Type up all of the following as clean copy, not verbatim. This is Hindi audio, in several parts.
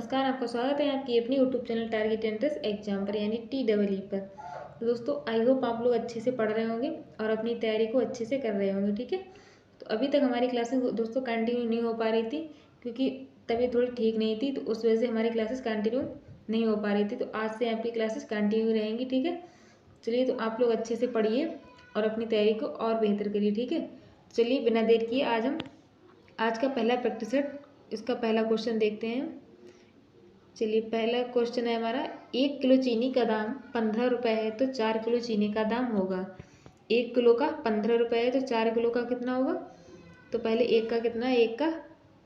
नमस्कार, आपका स्वागत है आपकी अपनी YouTube channel target entrance exam पर यानी TEE पर। तो दोस्तों आई होप आप लोग अच्छे से पढ़ रहे होंगे और अपनी तैयारी को अच्छे से कर रहे होंगे। ठीक है, तो अभी तक हमारी क्लासेस दोस्तों कंटिन्यू नहीं हो पा रही थी क्योंकि तबीयत थोड़ी ठीक नहीं थी, तो उस वजह से हमारी क्लासेस कंटिन्यू नहीं हो पा रही थी। तो आज से आपकी क्लासेस कंटिन्यू रहेंगी। ठीक है, चलिए तो आप लोग अच्छे से पढ़िए और अपनी तैयारी को और बेहतर करिए। ठीक है, चलिए बिना देर किए आज का पहला प्रैक्टिस सेट, इसका पहला क्वेश्चन देखते हैं। चलिए पहला क्वेश्चन है हमारा, 1 किलो चीनी का दाम 15 रुपये है तो 4 किलो चीनी का दाम होगा। 1 किलो का 15 रुपये है तो 4 किलो का कितना होगा। तो पहले एक का कितना है, एक का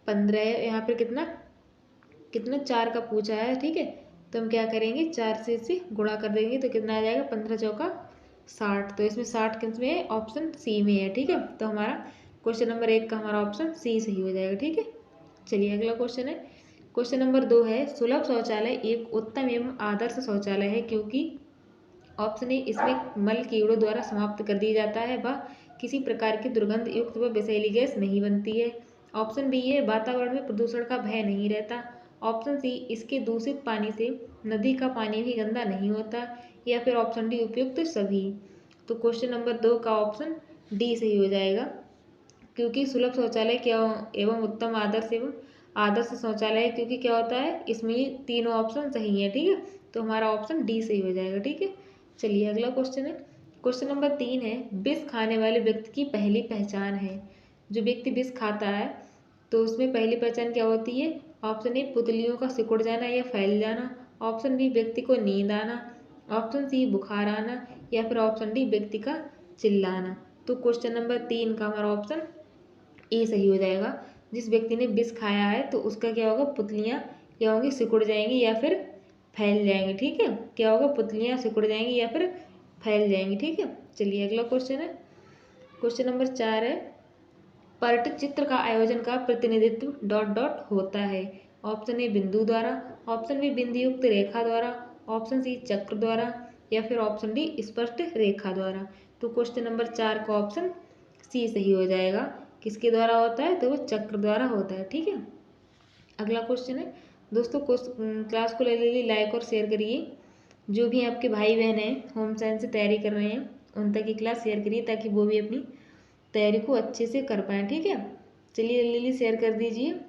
15 है, यहाँ पर कितना कितना 4 का पूछा है। ठीक है, तो हम क्या करेंगे, 4 से इसे गुणा कर देंगे तो कितना आ जाएगा, 15 चौका 60। तो इसमें 60 किस में है, ऑप्शन सी में है। ठीक है, तो हमारा क्वेश्चन नंबर 1 का हमारा ऑप्शन सी सही हो जाएगा। ठीक है, चलिए अगला क्वेश्चन है। क्वेश्चन नंबर 2 है, सुलभ शौचालय एक उत्तम एवं आदर्श शौचालय है क्योंकि ऑप्शन ए इसमें मल कीड़ों द्वारा समाप्त कर दिया जाता है, वह किसी प्रकार की दुर्गंध युक्त व विषैली गैस नहीं बनती है। ऑप्शन बी है वातावरण में प्रदूषण का भय नहीं रहता। ऑप्शन सी इसके दूषित पानी से नदी का पानी भी गंदा नहीं होता। या फिर ऑप्शन डी उपयुक्त सभी। तो क्वेश्चन नंबर 2 का ऑप्शन डी सही हो जाएगा क्योंकि सुलभ शौचालय क्या एवं उत्तम आदर्श शौचालय है क्योंकि क्या होता है, इसमें तीनों ऑप्शन सही है। ठीक है, तो हमारा ऑप्शन डी सही हो जाएगा। ठीक है, चलिए अगला क्वेश्चन है। क्वेश्चन नंबर 3 है, विष खाने वाले व्यक्ति की पहली पहचान है। जो व्यक्ति विष खाता है तो उसमें पहली पहचान क्या होती है। ऑप्शन ए पुतलियों का सिकुड़ जाना या फैल जाना। ऑप्शन बी व्यक्ति को नींद आना। ऑप्शन सी बुखार आना। या फिर ऑप्शन डी व्यक्ति का चिल्लाना। तो क्वेश्चन नंबर 3 का हमारा ऑप्शन ए सही हो जाएगा। जिस व्यक्ति ने विष खाया है तो उसका क्या होगा, पुतलियाँ क्या होंगी, सिकुड़ जाएंगी या फिर फैल जाएंगी। ठीक है, क्या होगा, पुतलियाँ सिकुड़ जाएंगी या फिर फैल जाएंगी। ठीक है, चलिए अगला क्वेश्चन है। क्वेश्चन नंबर 4 है, पट्टचित्र का आयोजन का प्रतिनिधित्व डॉट डॉट होता है। ऑप्शन ए बिंदु द्वारा। ऑप्शन बी बिंदु युक्त रेखा द्वारा। ऑप्शन सी चक्र द्वारा। या फिर ऑप्शन डी स्पष्ट रेखा द्वारा। तो क्वेश्चन नंबर 4 का ऑप्शन सी सही हो जाएगा। किसके द्वारा होता है, तो वो चक्र द्वारा होता है। ठीक है, अगला क्वेश्चन है। दोस्तों क्लास को ले लीजिए, लाइक और शेयर करिए। जो भी आपके भाई बहन हैं होम साइंस से तैयारी कर रहे हैं उन तक ये क्लास शेयर करिए ताकि वो भी अपनी तैयारी को अच्छे से कर पाएँ। ठीक है, चलिए जल्दी शेयर कर दीजिए।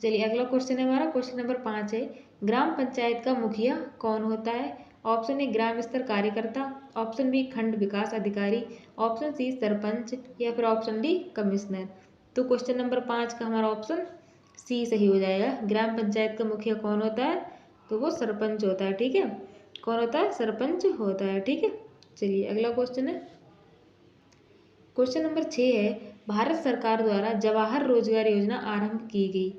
चलिए अगला क्वेश्चन है हमारा, क्वेश्चन नंबर 5 है, ग्राम पंचायत का मुखिया कौन होता है। ऑप्शन ए ग्राम स्तर कार्यकर्ता। ऑप्शन बी खंड विकास अधिकारी। ऑप्शन सी सरपंच। या फिर ऑप्शन डी कमिश्नर। तो क्वेश्चन नंबर 5 का हमारा ऑप्शन सी सही हो जाएगा। ग्राम पंचायत का मुखिया कौन होता है, तो वो सरपंच होता है। ठीक है, कौन होता है, सरपंच होता है। ठीक है, चलिए अगला क्वेश्चन है। क्वेश्चन नंबर 6 है, भारत सरकार द्वारा जवाहर रोजगार योजना आरंभ की गई।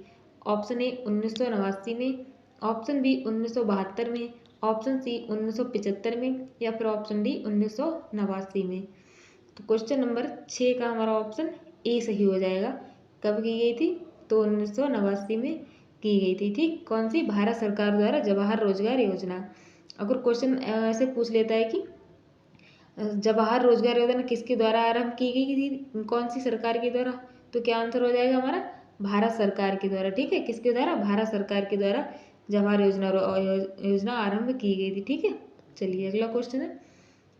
ऑप्शन ए 1989 में। ऑप्शन बी 1972 में। ऑप्शन सी 1975 में। या फिर ऑप्शन डी 1989 में। तो क्वेश्चन नंबर 6 का हमारा ऑप्शन ए सही हो जाएगा। कब की गई थी, तो 1989 में की गई थी। ठीक, कौन सी, भारत सरकार द्वारा जवाहर रोजगार योजना। अगर क्वेश्चन ऐसे पूछ लेता है कि जवाहर रोजगार योजना किसके द्वारा आरंभ की गई थी, कौन सी सरकार के द्वारा, तो क्या आंसर हो जाएगा हमारा, भारत सरकार के द्वारा। ठीक है, किसके द्वारा, भारत सरकार के द्वारा जवाहर योजना आरंभ की गई थी। ठीक है, चलिए अगला क्वेश्चन है।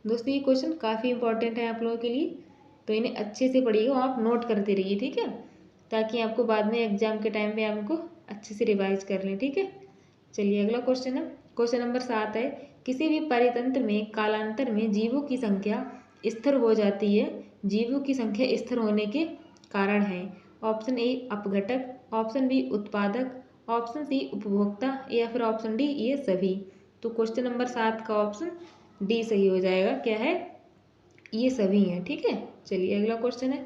दोस्तों ये क्वेश्चन काफ़ी इंपॉर्टेंट है आप लोगों के लिए, तो इन्हें अच्छे से पढ़िएगा, आप नोट करते रहिए। ठीक है, ताकि आपको बाद में एग्जाम के टाइम पे आपको अच्छे से रिवाइज कर लें। ठीक है, चलिए अगला क्वेश्चन है। क्वेश्चन नंबर 7 है, किसी भी परितंत्र में कालांतर में जीवों की संख्या स्थिर हो जाती है। जीवों की संख्या स्थिर होने के कारण है। ऑप्शन ए अपघटक। ऑप्शन बी उत्पादक। ऑप्शन सी उपभोक्ता। या फिर ऑप्शन डी ये सभी। तो क्वेश्चन नंबर 7 का ऑप्शन डी सही हो जाएगा। क्या है, ये सभी हैं। ठीक है, चलिए अगला क्वेश्चन है।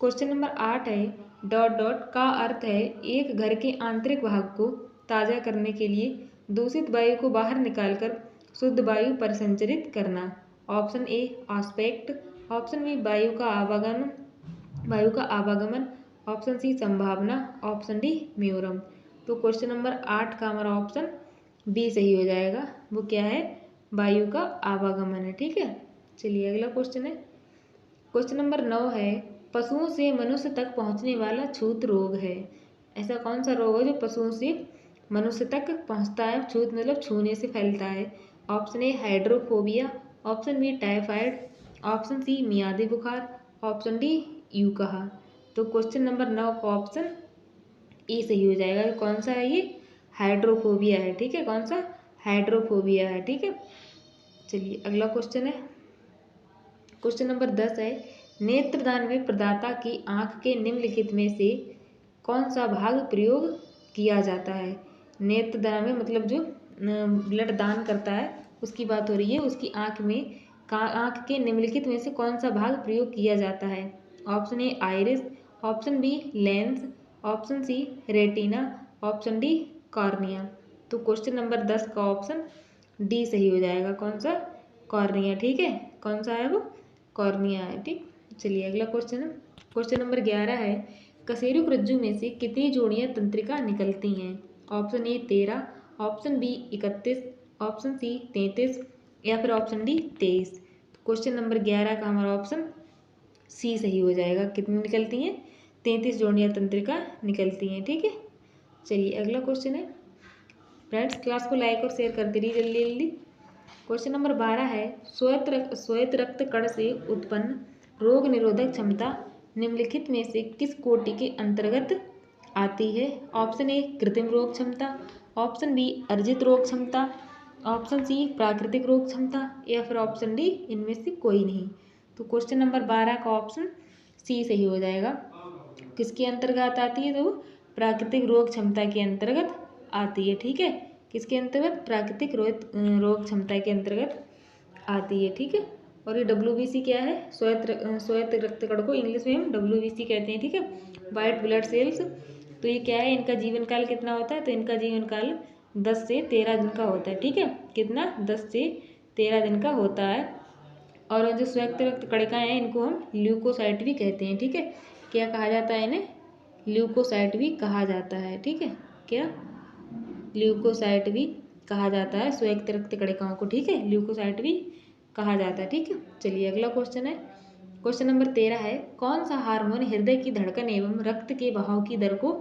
क्वेश्चन नंबर 8 है, डॉट डॉट का अर्थ है एक घर के आंतरिक भाग को ताज़ा करने के लिए दूषित वायु को बाहर निकालकर शुद्ध वायु परिसंचरित करना। Option A aspect. Option B वायु का आवागमन। ऑप्शन सी संभावना। ऑप्शन डी म्यूरम। तो क्वेश्चन नंबर 8 का हमारा ऑप्शन बी सही हो जाएगा। वो क्या है, वायु का आवागमन है। ठीक है, चलिए अगला क्वेश्चन है। क्वेश्चन नंबर 9 है, पशुओं से मनुष्य तक पहुंचने वाला छूत रोग है। ऐसा कौन सा रोग है जो पशुओं से मनुष्य तक पहुँचता है, छूत मतलब छूने से फैलता है। Option A hydrophobia, option B typhoid, option C मियादी बुखार, ऑप्शन डी यूकाहा। तो क्वेश्चन नंबर 9 का ऑप्शन ई सही हो जाएगा। कौन सा है ये? हाइड्रोफोबिया है, ठीक है। कौन सा? हाइड्रोफोबिया है, ठीक है। चलिए अगला क्वेश्चन है, क्वेश्चन नंबर 10 है, नेत्रदान में प्रदाता की आंख के निम्नलिखित में से कौन सा भाग प्रयोग किया जाता है? नेत्रदान में मतलब जो ब्लड दान करता है उसकी बात हो रही है, उसकी आंख में आंख के निम्नलिखित में से कौन सा भाग प्रयोग किया जाता है? Option A iris, option B lens, option C retina, option D cornea. तो क्वेश्चन नंबर 10 का ऑप्शन डी सही हो जाएगा। कौन सा? कॉर्निया, ठीक है। कौन सा है वो? कॉर्निया है, ठीक। चलिए अगला क्वेश्चन है, क्वेश्चन नंबर 11 है, कशेरुक रज्जु में से कितनी जोड़ियां तंत्रिका निकलती हैं? Option A 13, option B 31, option C 33 या फिर ऑप्शन डी 23। क्वेश्चन नंबर 11 का हमारा ऑप्शन सी सही हो जाएगा। कितनी निकलती हैं? 33 जोड़ियां तंत्रिका निकलती हैं, ठीक है। चलिए अगला क्वेश्चन है, फ्रेंड्स क्लास को लाइक और शेयर करते रहिए जल्दी जल्दी। क्वेश्चन नंबर 12 है, श्वेत रक्त कण से उत्पन्न रोग निरोधक क्षमता निम्नलिखित में से किस कोटि के अंतर्गत आती है? ऑप्शन ए कृत्रिम रोग क्षमता, ऑप्शन बी अर्जित रोग क्षमता, ऑप्शन सी प्राकृतिक रोग क्षमता या फिर ऑप्शन डी इनमें से कोई नहीं। तो क्वेश्चन नंबर 12 का ऑप्शन सी सही हो जाएगा। किसके अंतर्गत आती है? तो प्राकृतिक रोग क्षमता के अंतर्गत आती है, ठीक है। किसके अंतर्गत? प्राकृतिक रोग क्षमता के अंतर्गत आती है, ठीक है। और ये WBC क्या है? श्वेत रक्त कण को इंग्लिश में हम WBC कहते हैं, ठीक है, वाइट ब्लड सेल्स। तो ये क्या है? इनका जीवन काल कितना होता है? तो इनका जीवन काल 10 से 13 दिन का होता है, ठीक है। कितना? 10 से 13 दिन का होता है। और जो श्वेत रक्त कणिकाएं हैं इनको हम ल्यूकोसाइट भी कहते हैं, ठीक है। क्या कहा जाता है इन्हें? ल्यूकोसाइट भी कहा जाता है, ठीक है। क्या? ल्यूकोसाइट भी कहा जाता है श्वेत रक्त कणिकाओं को, ठीक है। ल्यूकोसाइट भी कहा जाता है, ठीक है। चलिए अगला क्वेश्चन है, क्वेश्चन नंबर 13 है, कौन सा हार्मोन हृदय की धड़कन एवं रक्त के बहाव की दर को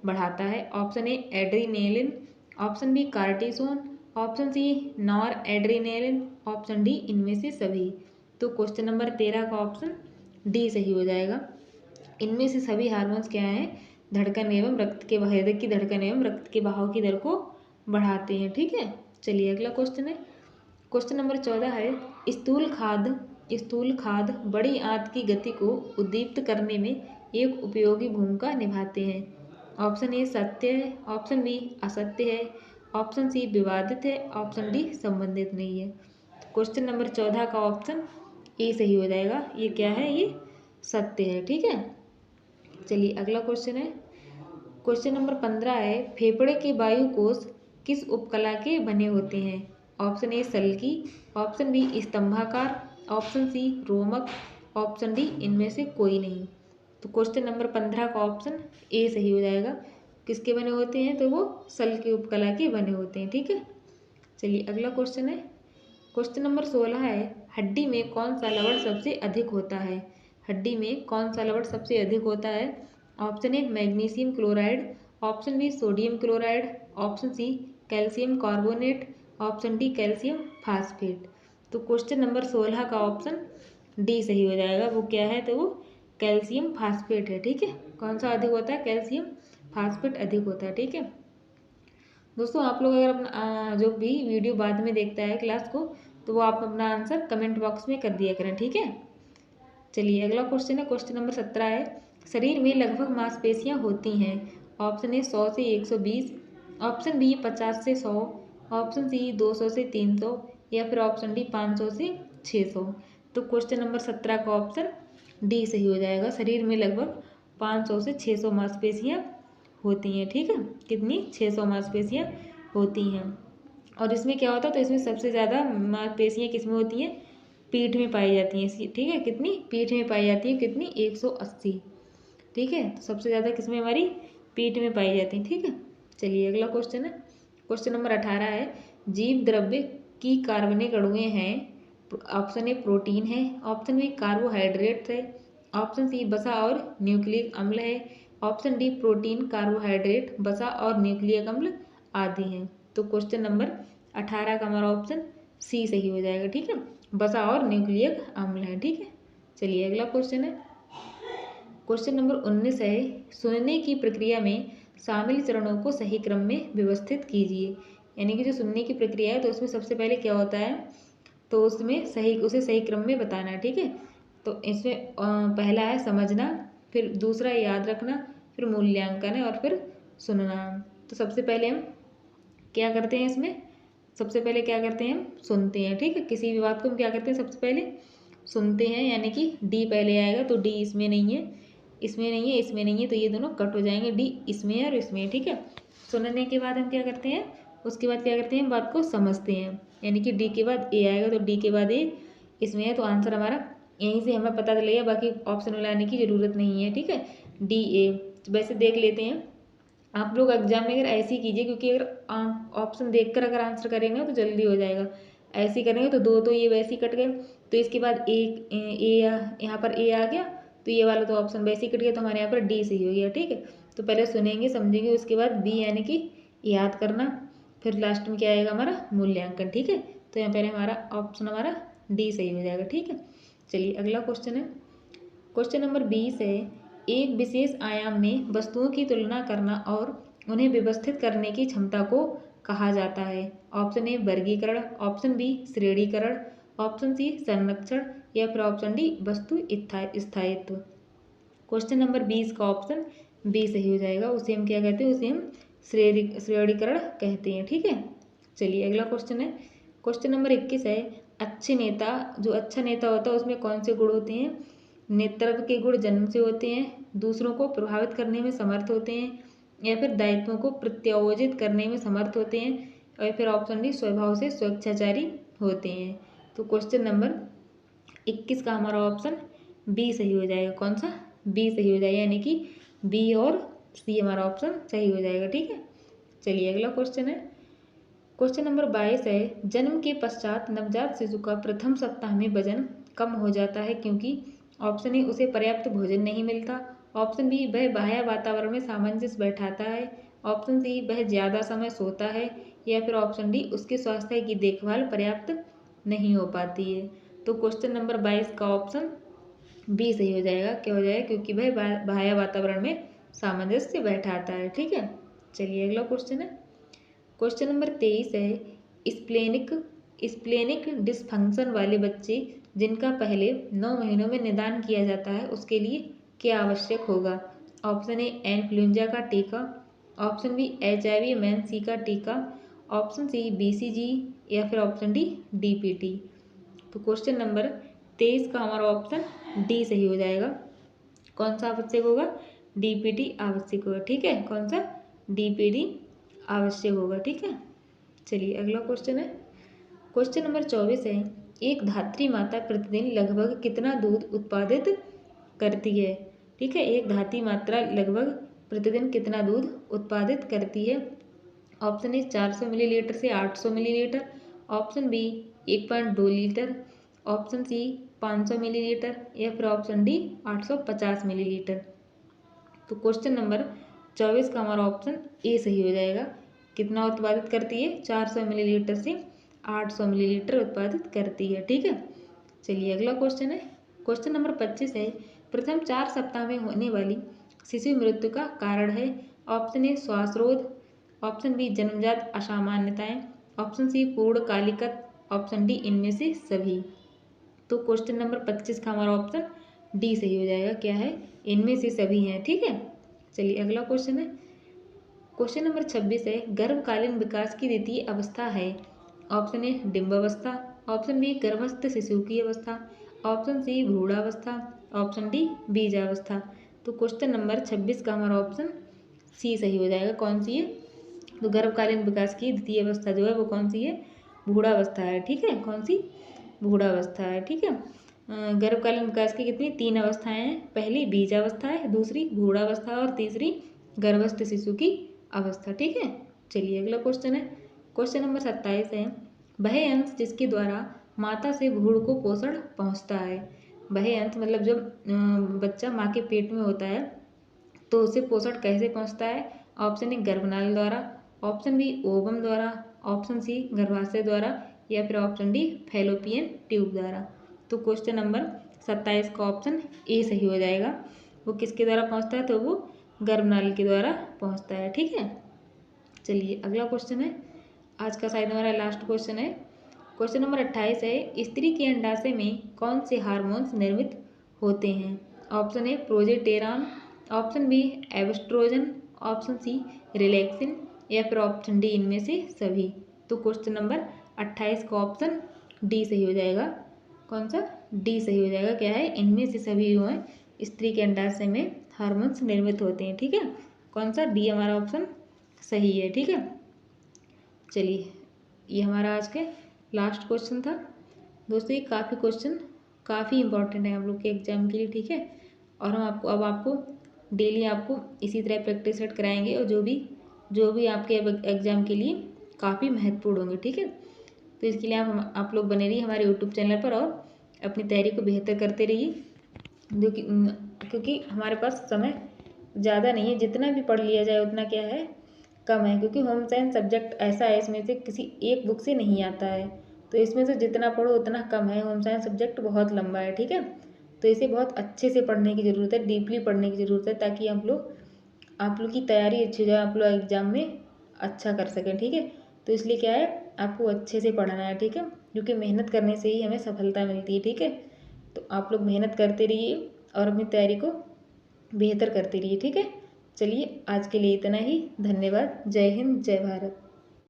बढ़ाता है? Option A adrenaline, option B cortisone, option C noradrenaline, option D इनमें से सभी। तो क्वेश्चन नंबर 13 का ऑप्शन डी सही हो जाएगा। इनमें से सभी हार्मोन्स क्या हैं? धड़कन एवं रक्त के हृदय की धड़कन एवं रक्त के बहाव की दर को बढ़ाते हैं, ठीक है। चलिए अगला क्वेश्चन है, क्वेश्चन नंबर 14 है, स्थूल खाद बड़ी आंत की गति को उद्दीप्त करने में एक उपयोगी भूमिका निभाते हैं। ऑप्शन ए सत्य है, ऑप्शन बी असत्य है, ऑप्शन सी विवादित है, ऑप्शन डी संबंधित नहीं है। क्वेश्चन नंबर 14 का ऑप्शन ए सही हो जाएगा। ये क्या है? ये सत्य है, ठीक है। चलिए अगला क्वेश्चन है, क्वेश्चन नंबर 15 है, फेफड़े के वायु कोश किस उपकला के बने होते हैं? ऑप्शन ए सल्की, ऑप्शन बी स्तंभाकार, ऑप्शन सी रोमक, ऑप्शन डी इनमें से कोई नहीं। तो क्वेश्चन नंबर 15 का ऑप्शन ए सही हो जाएगा। किसके बने होते हैं? तो वो सल की उपकला के बने होते हैं, ठीक है। चलिए अगला क्वेश्चन है, क्वेश्चन नंबर 16 है, हड्डी में कौन सा लवण सबसे अधिक होता है? हड्डी में कौन सा लवण सबसे अधिक होता है? Option A magnesium chloride, option B sodium chloride, option C calcium carbonate, option D calcium phosphate. तो क्वेश्चन नंबर 16 का ऑप्शन डी सही हो जाएगा। वो क्या है? तो वो कैल्शियम फास्फेट है, ठीक है। कौन सा अधिक होता है? कैल्शियम फास्फेट अधिक होता है, ठीक है। दोस्तों आप लोग अगर अपना जो भी वीडियो बाद में देखता है क्लास को, तो वो आप अपना आंसर कमेंट बॉक्स में कर दिया करें, ठीक है। चलिए अगला क्वेश्चन है, क्वेश्चन नंबर 17 है, शरीर में लगभग मांसपेशियां होती हैं? ऑप्शन ए 100 से 120, ऑप्शन बी 50 से 100, ऑप्शन सी 200 से 300 या फिर ऑप्शन डी 500 से 600। तो क्वेश्चन नंबर 17 का ऑप्शन डी सही हो जाएगा। शरीर में लगभग 500 से 600 मांसपेशियां होती हैं, ठीक है। कितनी? 600 मांसपेशियां होती हैं। और इसमें क्या होता है? तो इसमें सबसे ज़्यादा मांसपेशियां किसमें होती हैं? पीठ में पाई जाती हैं, ठीक है। कितनी? पीठ में पाई जाती है। कितनी? 180, ठीक है। तो सबसे ज़्यादा किसमें? हमारी पीठ में पाई जाती है, ठीक है। चलिए अगला क्वेश्चन है, क्वेश्चन नंबर 18 है, जीव द्रव्य की कार्बनिक अणुएं हैं? ऑप्शन ए प्रोटीन है, ऑप्शन बी कार्बोहाइड्रेट्स है, ऑप्शन सी वसा और न्यूक्लिक अम्ल है, ऑप्शन डी प्रोटीन कार्बोहाइड्रेट वसा और न्यूक्लिक अम्ल आदि हैं। तो क्वेश्चन नंबर 18 का हमारा ऑप्शन सी सही हो जाएगा। ठीक है, वसा और न्यूक्लियक अम्ल है। ठीक है, चलिए अगला क्वेश्चन है। क्वेश्चन नंबर 19 है, सुनने की प्रक्रिया में शामिल चरणों को सही क्रम में व्यवस्थित कीजिए। यानी कि जो सुनने की प्रक्रिया है तो उसमें सबसे पहले क्या होता है, तो उसमें उसे सही क्रम में बताना है। ठीक है, तो इसमें पहला है समझना, फिर दूसरा याद रखना, फिर मूल्यांकन है और फिर सुनना। तो सबसे पहले हम क्या करते हैं, इसमें सबसे पहले क्या करते हैं, हम सुनते हैं। ठीक है, किसी भी बात को हम क्या करते हैं, सबसे पहले सुनते हैं। यानी कि डी पहले आएगा, तो डी इसमें नहीं है, इसमें नहीं है, इसमें नहीं है, तो ये दोनों कट हो जाएंगे, डी इसमें है और इसमें। ठीक है, सुनने के बाद हम क्या करते हैं, उसके बाद क्या करते हैं, बात को समझते हैं। यानी कि डी के बाद ए आएगा, तो डी के बाद ए इसमें है, तो आंसर हमारा यहीं से हमें पता चलेगा, बाकी ऑप्शन मिलाने की ज़रूरत नहीं है। ठीक है, डी ए। तो वैसे देख लेते हैं, आप लोग एग्जाम में अगर ऐसे ही कीजिए, क्योंकि अगर ऑप्शन देखकर अगर आंसर करेंगे तो जल्दी हो जाएगा। ऐसे ही करेंगे तो दो तो ये वैसे ही कट गए, तो इसके बाद यहाँ पर ए आ गया, तो ये वाला तो ऑप्शन वैसे ही कट गया, तो हमारे यहाँ पर डी सही हो गया। ठीक है, तो पहले सुनेंगे समझेंगे, उसके बाद बी यानी कि याद करना, फिर लास्ट में क्या आएगा हमारा मूल्यांकन। ठीक है, तो यहाँ पहले हमारा ऑप्शन हमारा डी सही हो जाएगा। ठीक है, चलिए अगला क्वेश्चन है। क्वेश्चन नंबर 20 है, एक विशेष आयाम में वस्तुओं की तुलना करना और उन्हें व्यवस्थित करने की क्षमता को कहा जाता है। ऑप्शन ए वर्गीकरण, ऑप्शन बी श्रेणीकरण, ऑप्शन सी संरक्षण या फिर ऑप्शन डी वस्तु स्थायित्व। क्वेश्चन नंबर 20 का ऑप्शन बी सही हो जाएगा। उसे हम क्या कहते हैं, उसे हम श्रेणीकरण कहते हैं। ठीक है, चलिए अगला क्वेश्चन है। क्वेश्चन नंबर 21 है, अच्छे नेता, जो अच्छा नेता होता है उसमें कौन से गुण होते हैं। नेतृत्व के गुण जन्म से होते हैं, दूसरों को प्रभावित करने में समर्थ होते हैं, या फिर दायित्वों को प्रत्यायोजित करने में समर्थ होते हैं, और फिर ऑप्शन डी स्वभाव से स्वेच्छाचारी होते हैं। तो क्वेश्चन नंबर 21 का हमारा ऑप्शन बी सही हो जाएगा। कौन सा, बी सही हो जाएगा, यानी कि बी और सी हमारा ऑप्शन सही हो जाएगा। ठीक है, चलिए अगला क्वेश्चन है। क्वेश्चन नंबर 22 है, जन्म के पश्चात नवजात शिशु का प्रथम सप्ताह में वजन कम हो जाता है क्योंकि ऑप्शन ए उसे पर्याप्त भोजन नहीं मिलता, ऑप्शन बी वह बाह्य वातावरण में सामंजस्य बैठाता है, ऑप्शन सी वह ज़्यादा समय सोता है, या फिर ऑप्शन डी उसके स्वास्थ्य की देखभाल पर्याप्त नहीं हो पाती है। तो क्वेश्चन नंबर 22 का ऑप्शन बी सही हो जाएगा। क्या हो जाएगा, क्योंकि वह बाह्य वातावरण में सामंजस्य बैठाता है। ठीक है, चलिए अगला क्वेश्चन है। क्वेश्चन नंबर 23 है, स्प्लेनिक डिसफंक्शन वाले बच्चे जिनका पहले 9 महीनों में निदान किया जाता है उसके लिए क्या आवश्यक होगा। ऑप्शन ए इन्फ्लुएंजा का टीका, ऑप्शन बी HIV-MNC का टीका, ऑप्शन सी BCG, या फिर ऑप्शन डी DPT। तो क्वेश्चन नंबर 23 का हमारा ऑप्शन डी सही हो जाएगा। कौन सा आवश्यक होगा, DPT आवश्यक होगा। ठीक है, कौन सा, DPT आवश्यक होगा। ठीक है, चलिए अगला क्वेश्चन है। क्वेश्चन नंबर 24 है, एक धात्री माता प्रतिदिन लगभग कितना दूध उत्पादित करती है। ठीक है, एक धात्री मात्रा लगभग प्रतिदिन कितना दूध उत्पादित करती है। ऑप्शन ए 400 मिलीलीटर से 800 millilitre, option B 1.2 litre, option C 500 millilitre, या फिर ऑप्शन डी 850 मिलीलीटर। तो क्वेश्चन नंबर 24 का हमारा ऑप्शन ए सही हो जाएगा। कितना उत्पादित करती है, 400 मिलीलीटर से 800 मिलीलीटर उत्पादित करती है। ठीक है, चलिए अगला क्वेश्चन है। क्वेश्चन नंबर 25 है, प्रथम 4 सप्ताह में होने वाली शिशु मृत्यु का कारण है। ऑप्शन ए श्वासरोध, ऑप्शन बी जन्मजात असामान्यताएं, ऑप्शन सी पूर्णकालिकत, ऑप्शन डी इनमें से सभी। तो क्वेश्चन नंबर 25 का हमारा ऑप्शन डी सही हो जाएगा। क्या है, इनमें से सभी हैं। ठीक है, चलिए अगला क्वेश्चन है। क्वेश्चन नंबर 26 है, गर्भकालीन विकास की द्वितीय अवस्था है। ऑप्शन ए डिंबावस्था, ऑप्शन बी गर्भस्थ शिशु की अवस्था, ऑप्शन सी भ्रूणावस्था, ऑप्शन डी बीजावस्था। तो क्वेश्चन नंबर 26 का हमारा ऑप्शन सी सही हो जाएगा। कौन सी है, तो गर्भकालीन विकास की द्वितीय अवस्था जो है वो कौन सी है, भ्रूणावस्था है। ठीक है, कौन सी, भ्रूणावस्था है। ठीक है, गर्भकालीन विकास की कितनी, 3 अवस्थाएं हैं। पहली बीजावस्था है, दूसरी भ्रूणावस्था और तीसरी गर्भस्थ शिशु की अवस्था। ठीक है, चलिए अगला क्वेश्चन है। क्वेश्चन नंबर 27 है, वह अंश जिसके द्वारा माता से भ्रूण को पोषण पहुंचता है। वह अंश मतलब जब बच्चा माँ के पेट में होता है तो उसे पोषण कैसे पहुंचता है। ऑप्शन ए गर्भनाल द्वारा, ऑप्शन बी ओवम द्वारा, ऑप्शन सी गर्भाशय द्वारा, या फिर ऑप्शन डी फैलोपियन ट्यूब द्वारा। तो क्वेश्चन नंबर 27 का ऑप्शन ए सही हो जाएगा। वो किसके द्वारा पहुंचता है, तो वो गर्भनाल के द्वारा पहुंचता है। ठीक है, चलिए अगला क्वेश्चन है, आज का शायद हमारा लास्ट क्वेश्चन है। क्वेश्चन नंबर 28 है, स्त्री के अंडाशय में कौन से हार्मोन्स निर्मित होते हैं। Option A progesterone, option B estrogen, option C relaxin, या फिर ऑप्शन डी इनमें से सभी। तो क्वेश्चन नंबर 28 का ऑप्शन डी सही हो जाएगा। कौन सा, डी सही हो जाएगा। क्या है, इनमें से सभी जो है स्त्री के अंडाशय में हार्मोन्स निर्मित होते हैं। ठीक है, कौन सा, डी हमारा ऑप्शन सही है। ठीक है, चलिए ये हमारा आज के लास्ट क्वेश्चन था। दोस्तों ये काफ़ी क्वेश्चन काफ़ी इंपॉर्टेंट है हम लोग के एग्जाम के लिए। ठीक है, और हम आपको डेली आपको इसी तरह प्रैक्टिस सेट कराएंगे, और जो भी आपके एग्जाम के लिए काफ़ी महत्वपूर्ण होंगे। ठीक है, तो इसके लिए आप लोग बने रहिए हमारे यूट्यूब चैनल पर और अपनी तैयारी को बेहतर करते रहिए, क्योंकि हमारे पास समय ज़्यादा नहीं है। जितना भी पढ़ लिया जाए उतना क्या है, कम है, क्योंकि होम साइंस सब्जेक्ट ऐसा है, इसमें से किसी एक बुक से नहीं आता है, तो इसमें से जितना पढ़ो उतना कम है। होम साइंस सब्जेक्ट बहुत लंबा है। ठीक है, तो इसे बहुत अच्छे से पढ़ने की ज़रूरत है, डीपली पढ़ने की ज़रूरत है, ताकि आप लोग की तैयारी अच्छी हो जाए, आप लोग एग्ज़ाम में अच्छा कर सकें। ठीक है, तो इसलिए क्या है, आपको अच्छे से पढ़ना है। ठीक है, क्योंकि मेहनत करने से ही हमें सफलता मिलती है। ठीक है, तो आप लोग मेहनत करते रहिए और अपनी तैयारी को बेहतर करते रहिए। ठीक है, चलिए आज के लिए इतना ही। धन्यवाद। जय हिंद, जय भारत।